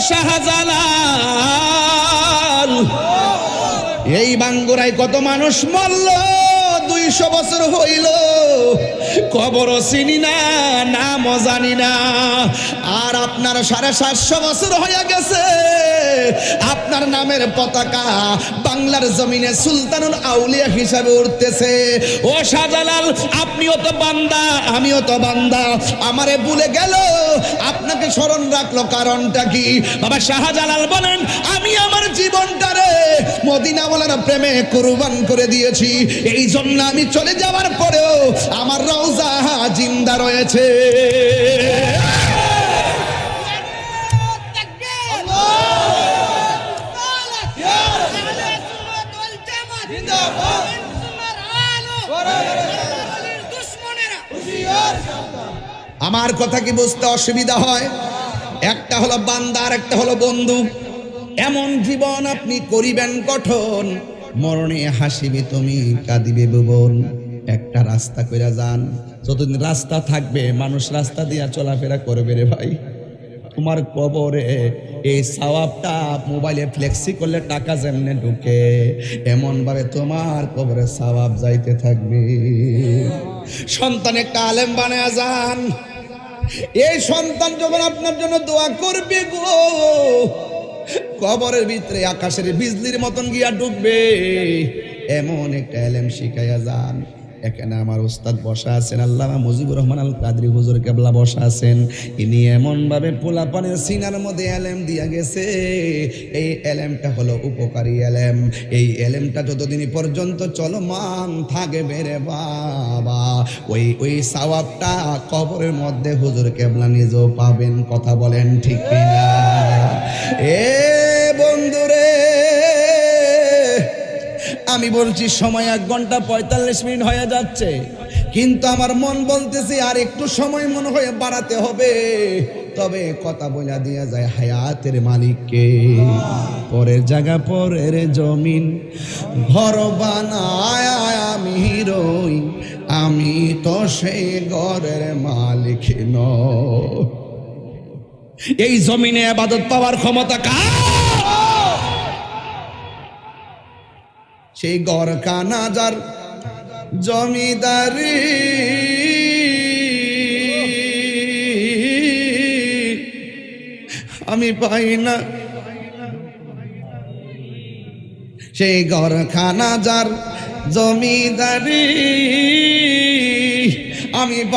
শাহজালাল, এই বাঙ্গুরায় কত মানুষ মরল, 200 বছর হইল, কবরও চিনি না, নামও জানি না। আর আপনার 750 বছর হয়ে গেছে, আপনার নামের পতাকা বাংলার জমিনে সুলতানুল আউলিয়া হিসাবে উঠতেছে। ও শাহজালাল, আপনিও তো বান্দা, আমিও তো বান্দা, আমারে ভুলে গেল, আপনাকে স্মরণ রাখলো কারণটা কি? বাবা শাহজালাল বলেন, আমি আমার জীবনটারে মদিনাওয়ালার প্রেমে কুরবান করে দিয়েছি, এই জন্য আমি চলে যাওয়ার পরেও আমার রওজা জিন্দা রয়েছে। আমার কথা কি বুঝতে অসুবিধা হয়? একটা হলো বান্দা আর একটা হলো বন্ধু। এমন জীবন আপনি করিবেন গঠন, মরণে হাসিবে তুমি, কাঁদিবে ভুবন। একটা রাস্তা কইরা যান, যতদিন রাস্তা থাকবে মানুষ রাস্তা দিয়া চলাফেরা করবে রে ভাই। তোমার কবরে এই সওয়াবটা মোবাইলে ফ্লেক্সি করলে টাকা যেমনে ঢুকে, এমন ভাবে তোমার কবরে সওয়াব যাইতে থাকবে। সন্তান একটা আলেম বানায়া যান, এই সন্তান যখন আপনার জন্য দোয়া করবে গো, কবরের ভিতরে আকাশের বিজলির মতন গিয়া ঢুকবে, এমন একটা এলেম শিখাইয়া যান। এখানে আমার উস্তাদ বসা আছেন, আল্লামা মুজিবুর রহমান আল কাদরি হুজুর কেবলা বসা আছেন। ইনি এমন ভাবে পোলাপানের সিনার মধ্যে এলেম দিয়া গেছে, এই এলেমটা হলো উপকারী এলেম। এই এলেমটা যতদিন পর্যন্ত চলমান থাকবে রে বাবা, ওই সওয়াবটা কবরের মধ্যে হুজুর কেবলা নিজেও পাবেন। কথা বলেন ঠিক কিনা? এ বন্ধুরে, আমি বলছি সময় 1 ঘন্টা 45 মিনিট হয়ে যাচ্ছে, কিন্তু আমার মন বলতেছে আর একটু সময় মনে হয় বাড়াতে হবে। তবে কথা বলা দিয়া যায় হায়াতের মালিককে। পরের জায়গা পরের জমিন ঘর বানায় আমি রই, আমি তো সেই ঘরের মালিক নই। এই জমিনে ইবাদত পাওয়ার ক্ষমতা কার? সেই গড় কানাজার জমিদারি আমি পাই না, সেই গড় খানাজার জমিদারি আমি